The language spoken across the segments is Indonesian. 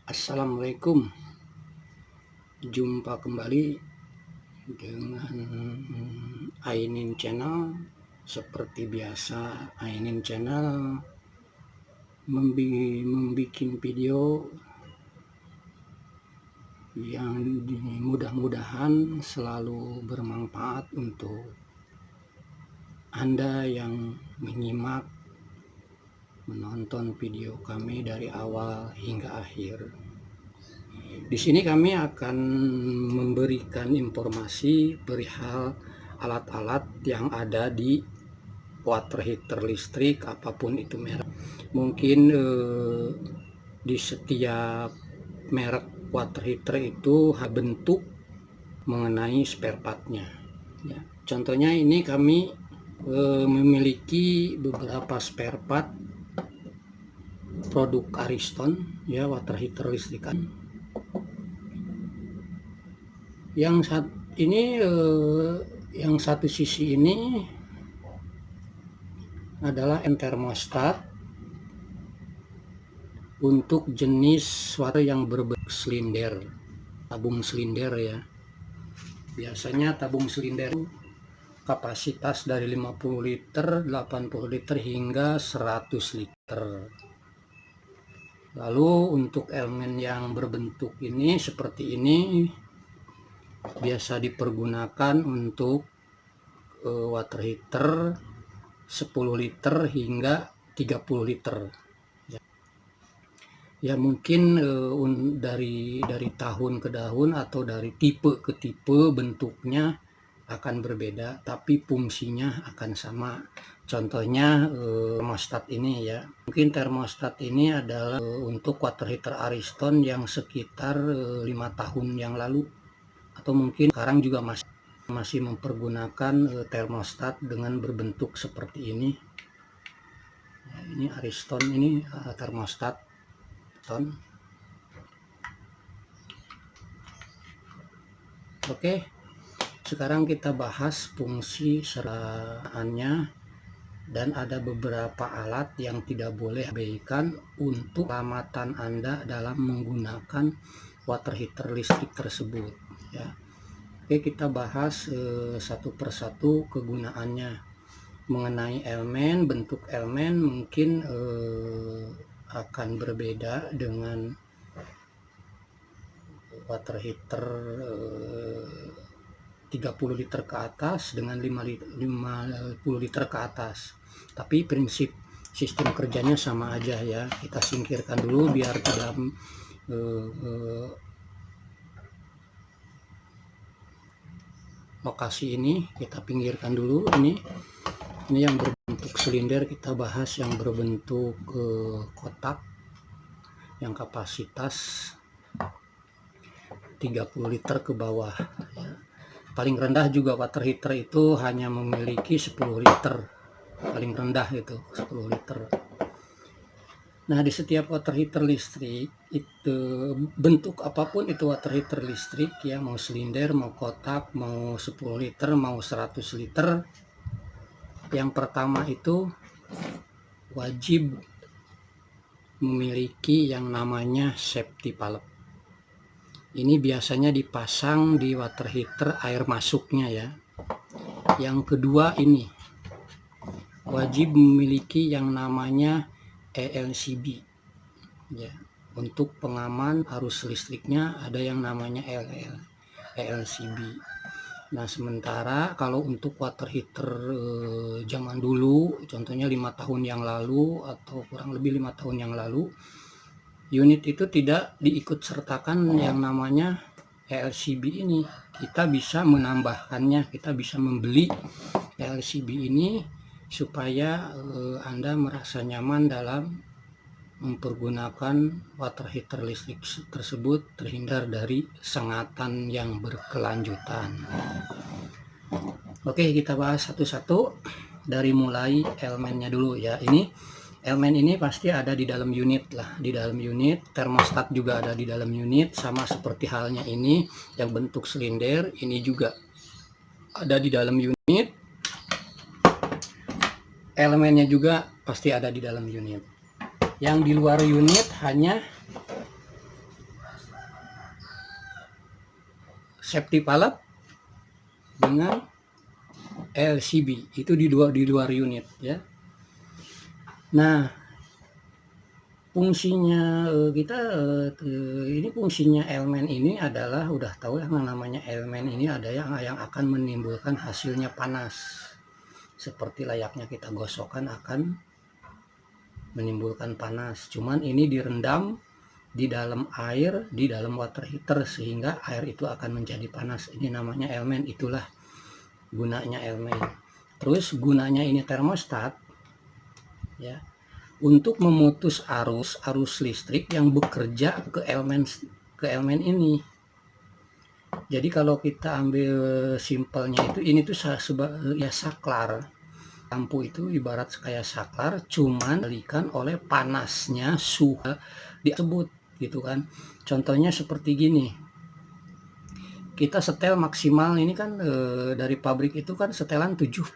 Assalamualaikum, jumpa kembali dengan Ainin Channel. Seperti biasa, Ainin Channel membuat video yang mudah-mudahan selalu bermanfaat untuk Anda yang menonton video kami dari awal hingga akhir. Di sini kami akan memberikan informasi perihal alat-alat yang ada di water heater listrik, apapun itu merek. Mungkin di setiap merek water heater itu bentuk mengenai spare partnya. Ya, contohnya ini kami memiliki beberapa spare part produk Ariston, ya, water heater listrikan. Yang satu sisi ini adalah termostat untuk jenis water yang berbentuk silinder, tabung silinder ya. Biasanya tabung silinder kapasitas dari 50 liter, 80 liter hingga 100 liter. Lalu untuk elemen yang berbentuk ini seperti ini biasa dipergunakan untuk water heater 10 liter hingga 30 liter. Ya mungkin dari tahun ke tahun atau dari tipe ke tipe bentuknya akan berbeda, tapi fungsinya akan sama. Contohnya termostat ini ya. Mungkin termostat ini adalah untuk water heater Ariston yang sekitar 5 tahun yang lalu, atau mungkin sekarang juga masih mempergunakan termostat dengan berbentuk seperti ini. Ya, ini Ariston, ini termostat. Oke, sekarang kita bahas fungsi seraannya, dan ada beberapa alat yang tidak boleh diabaikan untuk keselamatan Anda dalam menggunakan water heater listrik tersebut ya. Oke, kita bahas satu persatu kegunaannya. Mengenai elemen, bentuk elemen mungkin akan berbeda dengan water heater 30 liter ke atas dengan 50 liter ke atas, tapi prinsip sistem kerjanya sama aja ya. Kita singkirkan dulu biar tidak lokasi ini, kita pinggirkan dulu. Ini yang berbentuk silinder, kita bahas yang berbentuk kotak yang kapasitas 30 liter ke bawah ya. Paling rendah juga water heater itu hanya memiliki 10 liter, paling rendah itu 10 liter. Nah, di setiap water heater listrik itu bentuk apapun itu water heater listrik ya, mau silinder, mau kotak, mau 10 liter, mau 100 liter, yang pertama itu wajib memiliki yang namanya safety valve. Ini biasanya dipasang di water heater air masuknya ya. Yang kedua, ini wajib memiliki yang namanya ELCB ya. Untuk pengaman arus listriknya ada yang namanya ELCB. Nah, sementara kalau untuk water heater zaman dulu, contohnya 5 tahun yang lalu atau kurang lebih 5 tahun yang lalu, unit itu tidak diikut sertakan yang namanya ELCB ini. Kita bisa menambahkannya, kita bisa membeli ELCB ini supaya Anda merasa nyaman dalam mempergunakan water heater listrik tersebut, terhindar dari sengatan yang berkelanjutan. Oke, kita bahas satu-satu dari mulai elemennya dulu ya. Ini elemen ini pasti ada di dalam unit lah, di dalam unit. Termostat juga ada di dalam unit, sama seperti halnya ini yang bentuk silinder, ini juga ada di dalam unit. Elemennya juga pasti ada di dalam unit. Yang di luar unit hanya safety valve dengan LCB itu di luar unit ya. Nah, fungsinya ini fungsinya elemen ini adalah udah tahu yang namanya elemen ini ada yang akan menimbulkan hasilnya panas. Seperti layaknya kita gosokkan akan menimbulkan panas. Cuman ini direndam di dalam air, di dalam water heater sehingga air itu akan menjadi panas. Ini namanya elemen, itulah gunanya elemen. Terus gunanya ini termostat ya, untuk memutus arus listrik yang bekerja ke elemen ini. Jadi kalau kita ambil simpelnya itu, ini tuh ya saklar. Lampu itu ibarat kayak saklar, cuman dikendalikan oleh panasnya suhu disebut gitu kan. Contohnya seperti gini. Kita setel maksimal ini kan dari pabrik itu kan setelan 70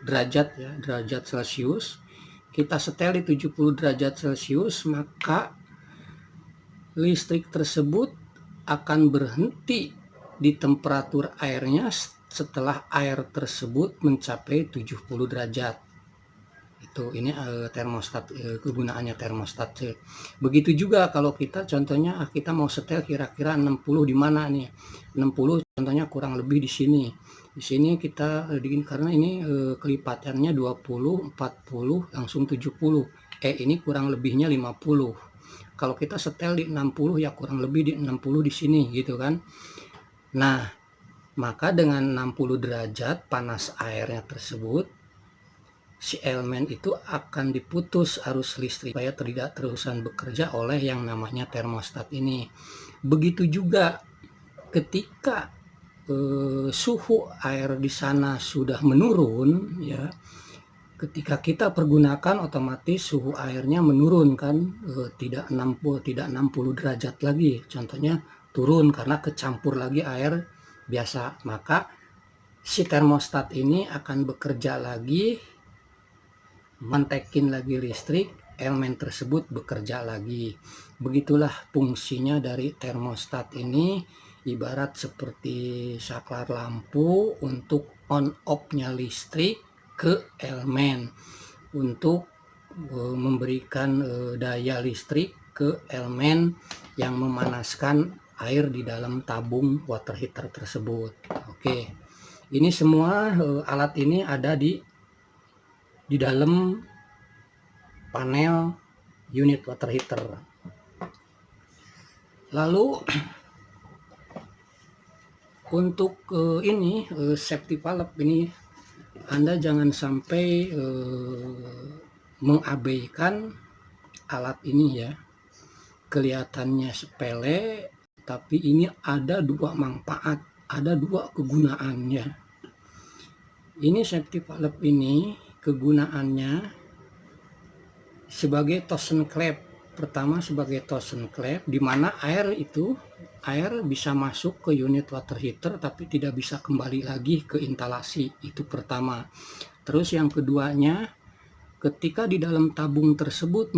derajat ya, derajat Celcius. Kita setel di 70 derajat Celcius, maka listrik tersebut akan berhenti di temperatur airnya setelah air tersebut mencapai 70 derajat. Itu ini termostat, kegunaannya termostat. Begitu juga kalau kita contohnya kita mau setel kira-kira 60 di mana nih? 60 contohnya kurang lebih di sini. Di sini kita karena ini kelipatannya 20, 40 langsung 70. Ini kurang lebihnya 50. Kalau kita setel di 60 ya kurang lebih di 60 di sini gitu kan. Nah, maka dengan 60 derajat panas airnya tersebut, si elemen itu akan diputus arus listrik supaya tidak terusan bekerja oleh yang namanya termostat ini. Begitu juga ketika suhu air di sana sudah menurun ya, ketika kita pergunakan otomatis suhu airnya menurun kan, tidak 60 derajat lagi, contohnya turun karena kecampur lagi air biasa. Maka si termostat ini akan bekerja lagi, mantekin lagi listrik, elemen tersebut bekerja lagi. Begitulah fungsinya dari termostat ini, ibarat seperti saklar lampu untuk on off-nya listrik ke elemen, untuk memberikan daya listrik ke elemen yang memanaskan air di dalam tabung water heater tersebut. Oke, ini semua alat ini ada di dalam panel unit water heater. Lalu untuk ini safety valve ini, Anda jangan sampai mengabaikan alat ini ya. Kelihatannya sepele, tapi ini ada dua manfaat, ada dua kegunaannya. Ini safety valve ini kegunaannya sebagai torsion clamp. Pertama sebagai torsion clamp, di mana air bisa masuk ke unit water heater tapi tidak bisa kembali lagi ke instalasi. Itu pertama. Terus yang keduanya, ketika di dalam tabung tersebut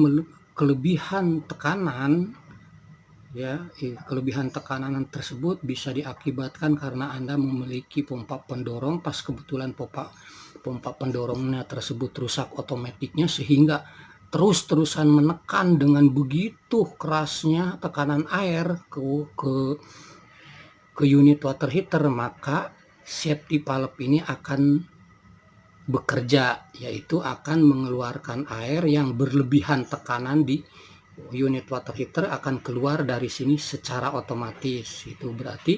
kelebihan tekanan ya, kelebihan tekanan tersebut bisa diakibatkan karena Anda memiliki pompa pendorong, pas kebetulan pompa pendorongnya tersebut rusak otomatiknya, sehingga terus-terusan menekan dengan begitu kerasnya tekanan air ke unit water heater, maka safety valve ini akan bekerja, yaitu akan mengeluarkan air yang berlebihan tekanan di unit water heater, akan keluar dari sini secara otomatis. Itu berarti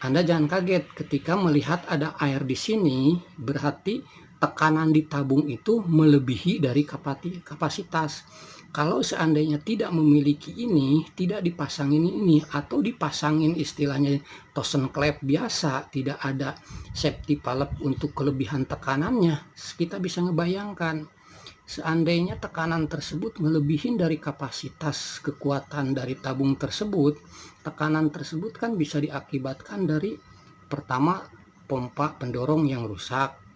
Anda jangan kaget ketika melihat ada air di sini, berarti tekanan di tabung itu melebihi dari kapasitas. Kalau seandainya tidak memiliki ini, tidak dipasangin ini, atau dipasangin istilahnya torsion clamp biasa, tidak ada safety valve untuk kelebihan tekanannya, kita bisa ngebayangkan seandainya tekanan tersebut melebihi dari kapasitas kekuatan dari tabung tersebut, tekanan tersebut kan bisa diakibatkan dari pertama pompa pendorong yang rusak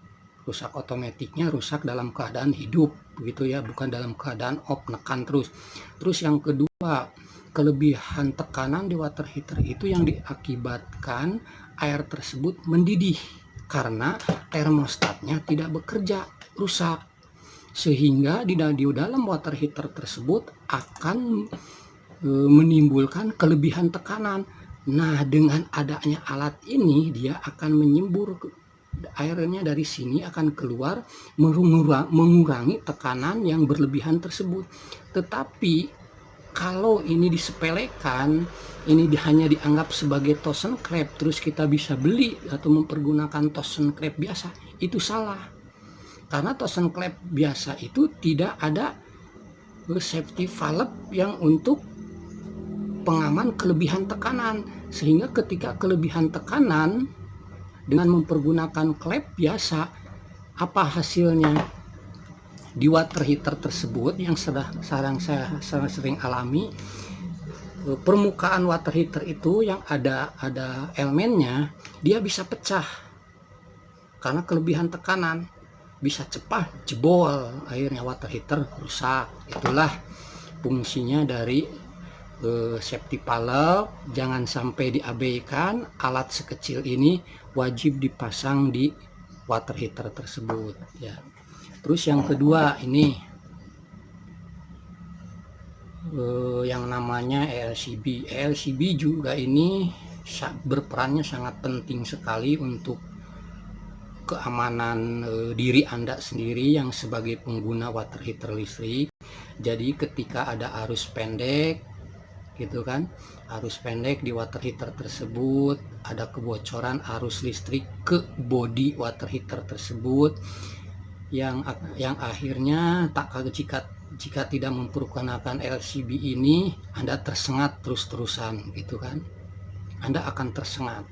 otomatiknya, rusak dalam keadaan hidup begitu ya, bukan dalam keadaan off, nekan terus. Yang kedua, kelebihan tekanan di water heater itu yang diakibatkan air tersebut mendidih karena termostatnya tidak bekerja, rusak, sehingga di dalam water heater tersebut akan menimbulkan kelebihan tekanan. Nah, dengan adanya alat ini dia akan menyembur airnya dari sini, akan keluar mengurangi tekanan yang berlebihan tersebut. Tetapi kalau ini disepelekan, ini hanya dianggap sebagai Tossen Klep, terus kita bisa beli atau mempergunakan Tossen Klep biasa, itu salah. Karena Tossen Klep biasa itu tidak ada safety valve yang untuk pengaman kelebihan tekanan, sehingga ketika kelebihan tekanan dengan mempergunakan klep biasa, apa hasilnya? Di water heater tersebut yang saya sering alami, permukaan water heater itu yang ada elemennya, dia bisa pecah karena kelebihan tekanan, bisa cepat jebol, akhirnya water heater rusak. Itulah fungsinya dari safety valve. Jangan sampai diabaikan, alat sekecil ini wajib dipasang di water heater tersebut ya. Terus yang kedua ini yang namanya ELCB. ELCB juga ini berperannya sangat penting sekali untuk keamanan diri Anda sendiri yang sebagai pengguna water heater listrik. Jadi ketika ada arus pendek gitu kan, arus pendek di water heater tersebut, ada kebocoran arus listrik ke bodi water heater tersebut, yang akhirnya jika tidak mempergunakan LCB ini, Anda tersengat terus-terusan gitu kan, Anda akan tersengat.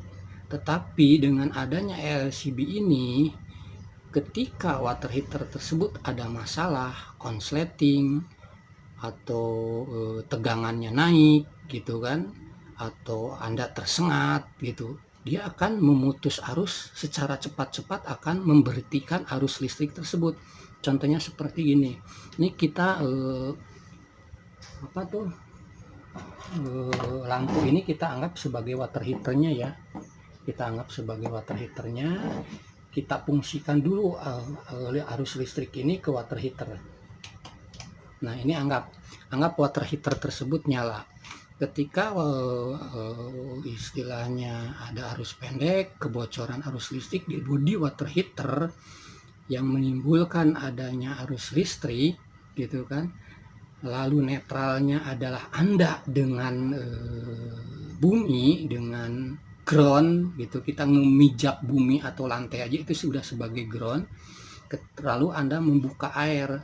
Tetapi dengan adanya LCB ini, ketika water heater tersebut ada masalah konsleting atau tegangannya naik gitu kan, atau Anda tersengat gitu, dia akan memutus arus secara cepat-cepat, akan memberhentikan arus listrik tersebut. Contohnya seperti ini. Ini kita lampu ini kita anggap sebagai water heaternya ya. Kita anggap sebagai water heaternya. Kita fungsikan dulu arus listrik ini ke water heater. Nah, ini anggap water heater tersebut nyala. Ketika istilahnya ada arus pendek, kebocoran arus listrik di bodi water heater yang menimbulkan adanya arus listrik gitu kan, lalu netralnya adalah Anda dengan bumi, dengan ground gitu, kita memijak bumi atau lantai aja itu sudah sebagai ground, lalu Anda membuka air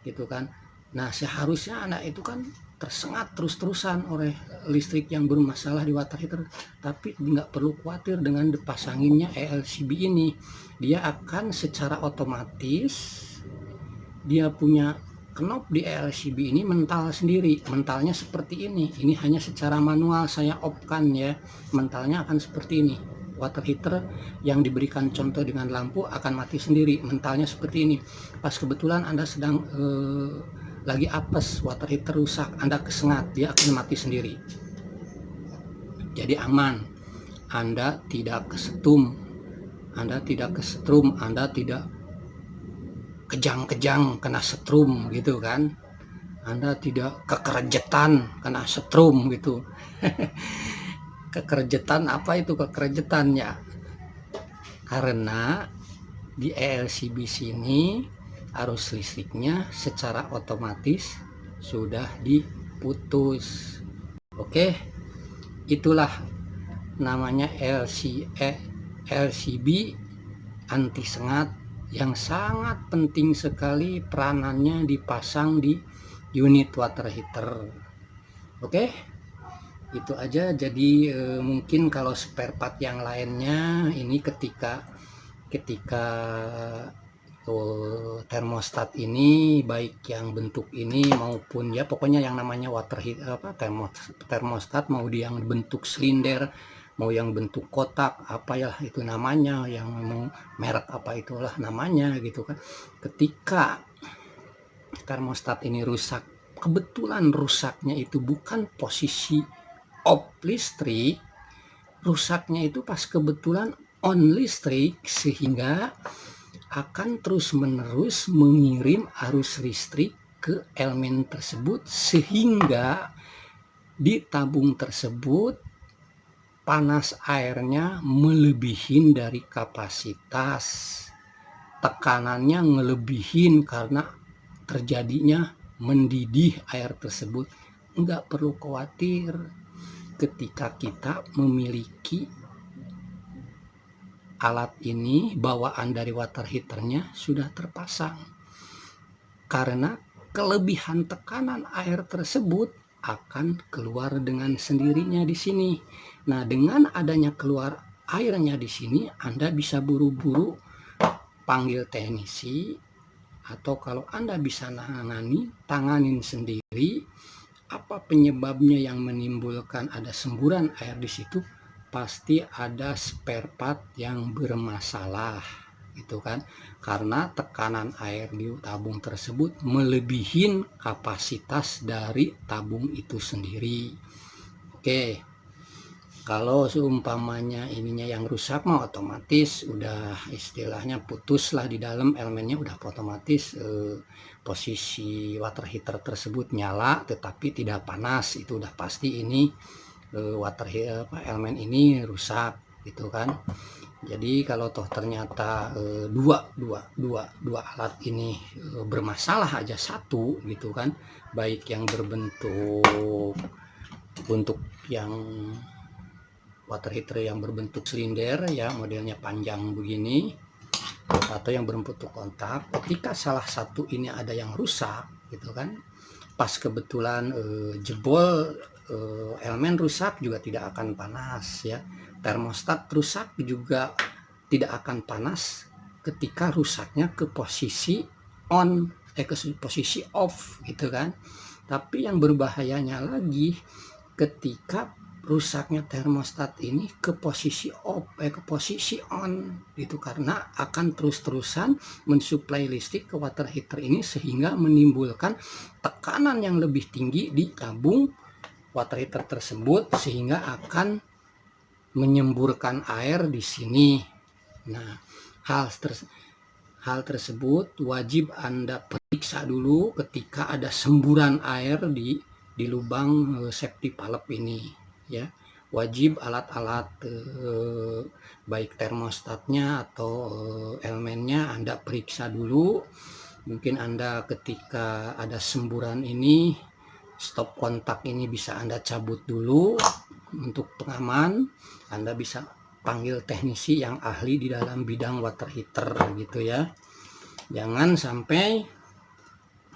gitu kan. Nah, seharusnya Anda itu kan tersengat terus-terusan oleh listrik yang bermasalah di water heater, tapi nggak perlu khawatir dengan dipasanginnya ELCB ini. Dia akan secara otomatis, dia punya knob di ELCB ini mental sendiri. Mentalnya seperti ini hanya secara manual saya off-kan ya, mentalnya akan seperti ini. Water heater yang diberikan contoh dengan lampu akan mati sendiri, mentalnya seperti ini. Pas kebetulan Anda sedang lagi apes, water heater rusak, Anda kesengat, dia akan mati sendiri. Jadi aman, Anda tidak kesetrum, Anda tidak kejang-kejang kena setrum gitu kan, Anda tidak kekerejetan kena setrum gitu. Kekerejetan, apa itu kekerejetannya? Karena di ELCB sini arus listriknya secara otomatis sudah diputus. Oke, itulah namanya LCB anti sengat yang sangat penting sekali peranannya dipasang di unit water heater. Oke, itu aja. Jadi mungkin kalau spare part yang lainnya ini ketika termostat ini, baik yang bentuk ini maupun ya pokoknya yang namanya water heater termostat, mau yang bentuk silinder, mau yang bentuk kotak, apa ya itu namanya, yang mau merek apa itulah namanya gitu kan. Ketika termostat ini rusak kebetulan rusaknya itu bukan posisi off listrik, rusaknya itu pas kebetulan on listrik, sehingga akan terus-menerus mengirim arus listrik ke elemen tersebut, sehingga di tabung tersebut panas airnya melebihin dari kapasitas, tekanannya ngelebihin karena terjadinya mendidih air tersebut. Enggak perlu khawatir ketika kita memiliki alat ini, bawaan dari water heaternya sudah terpasang, karena kelebihan tekanan air tersebut akan keluar dengan sendirinya di sini. Nah, dengan adanya keluar airnya di sini, Anda bisa buru-buru panggil teknisi, atau kalau Anda bisa tanganin sendiri apa penyebabnya yang menimbulkan ada semburan air di situ. Pasti ada spare part yang bermasalah, gitu kan, karena tekanan air di tabung tersebut melebihin kapasitas dari tabung itu sendiri. Oke, kalau seumpamanya ininya yang rusak mah otomatis udah istilahnya putus lah di dalam elemennya, udah otomatis posisi water heater tersebut nyala tetapi tidak panas, itu udah pasti ini elemen ini rusak, gitu kan. Jadi kalau toh ternyata dua alat ini bermasalah aja satu, gitu kan, baik yang berbentuk untuk yang water heater yang berbentuk silinder ya, modelnya panjang begini, atau yang berbentuk kontak, ketika salah satu ini ada yang rusak, gitu kan, pas kebetulan jebol, elemen rusak juga tidak akan panas ya. Termostat rusak juga tidak akan panas ketika rusaknya ke posisi on, ke posisi off, gitu kan. Tapi yang berbahayanya lagi ketika rusaknya termostat ini ke posisi off, ke posisi on, gitu, karena akan terus-terusan mensuplai listrik ke water heater ini sehingga menimbulkan tekanan yang lebih tinggi di tabung water heater tersebut, sehingga akan menyemburkan air di sini. Nah, hal tersebut wajib Anda periksa dulu ketika ada semburan air di lubang safety valve ini ya. Wajib alat-alat baik termostatnya atau elemennya Anda periksa dulu. Mungkin Anda ketika ada semburan ini, stop kontak ini bisa Anda cabut dulu untuk pengaman. Anda bisa panggil teknisi yang ahli di dalam bidang water heater, gitu ya. Jangan sampai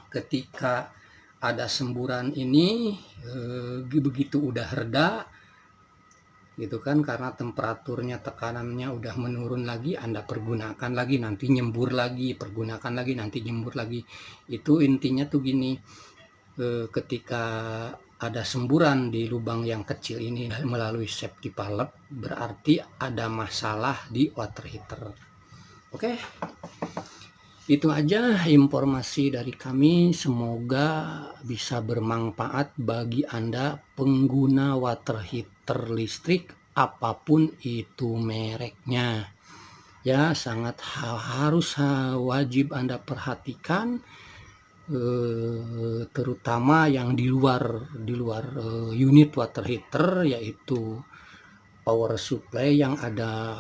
ketika ada semburan ini begitu udah reda, gitu kan, karena temperaturnya, tekanannya udah menurun lagi, Anda pergunakan lagi, nanti nyembur lagi, pergunakan lagi, nanti nyembur lagi. Itu intinya tuh gini, ketika ada semburan di lubang yang kecil ini melalui safety valve, berarti ada masalah di water heater. Oke, itu aja informasi dari kami, semoga bisa bermanfaat bagi Anda pengguna water heater listrik apapun itu mereknya ya. Sangat harus wajib Anda perhatikan, terutama yang di luar unit water heater, yaitu power supply yang ada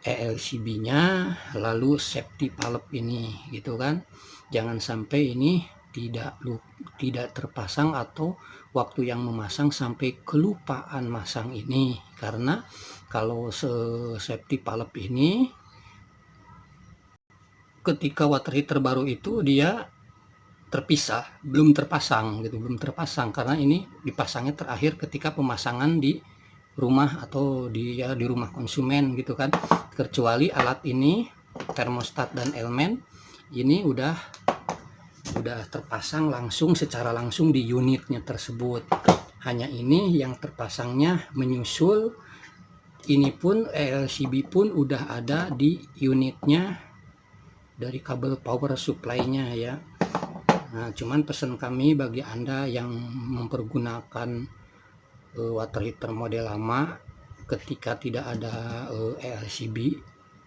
ELCB-nya, lalu safety valve ini, gitu kan. Jangan sampai ini tidak terpasang, atau waktu yang memasang sampai kelupaan masang ini, karena kalau safety valve ini ketika water heater baru itu dia terpisah, belum terpasang gitu, belum terpasang, karena ini dipasangnya terakhir ketika pemasangan di rumah atau di rumah konsumen, gitu kan. Kecuali alat ini, termostat dan elemen ini udah terpasang secara langsung di unitnya tersebut. Hanya ini yang terpasangnya menyusul, ini pun LCB pun udah ada di unitnya dari kabel power supply-nya ya. Nah, cuman pesan kami bagi Anda yang mempergunakan water heater model lama, ketika tidak ada LCB,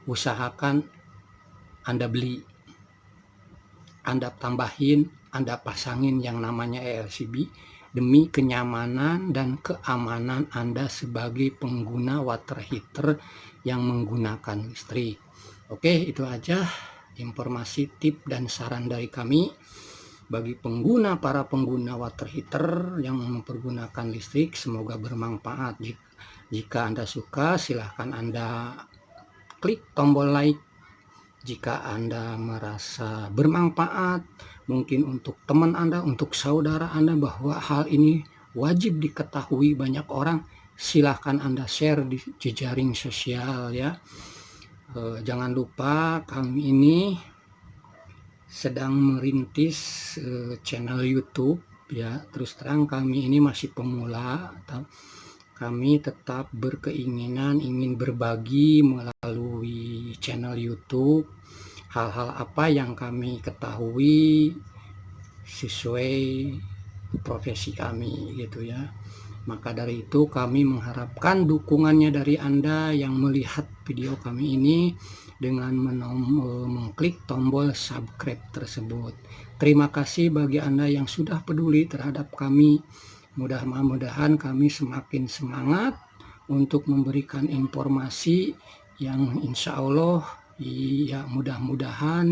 usahakan Anda beli, Anda tambahin, Anda pasangin yang namanya LCB demi kenyamanan dan keamanan Anda sebagai pengguna water heater yang menggunakan listrik. Oke, itu aja informasi, tip dan saran dari kami bagi para pengguna water heater yang mempergunakan listrik. Semoga bermanfaat. Jika Anda suka, silahkan Anda klik tombol like. Jika Anda merasa bermanfaat, mungkin untuk teman Anda, untuk saudara Anda, bahwa hal ini wajib diketahui banyak orang, silahkan Anda share di jejaring sosial ya. Jangan lupa kami ini sedang merintis channel YouTube ya. Terus terang kami ini masih pemula, kami tetap berkeinginan ingin berbagi melalui channel YouTube hal-hal apa yang kami ketahui sesuai profesi kami gitu ya. Maka dari itu kami mengharapkan dukungannya dari Anda yang melihat video kami ini dengan mengklik tombol subscribe tersebut. Terima kasih bagi Anda yang sudah peduli terhadap kami. Mudah-mudahan kami semakin semangat untuk memberikan informasi yang insya Allah ya mudah-mudahan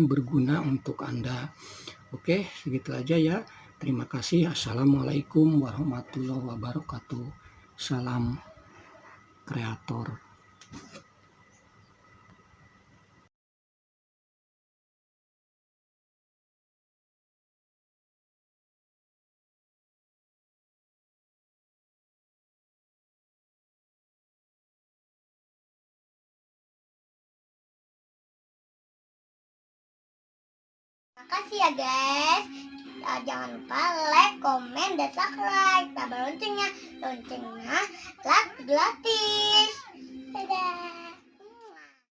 berguna untuk Anda. Oke, segitu aja ya. Terima kasih. Assalamualaikum warahmatullahi wabarakatuh. Salam kreator. Makasih ya guys. Jangan lupa like, komen, dan subscribe. Tambah loncengnya. Loncengnya gratis. Dadah.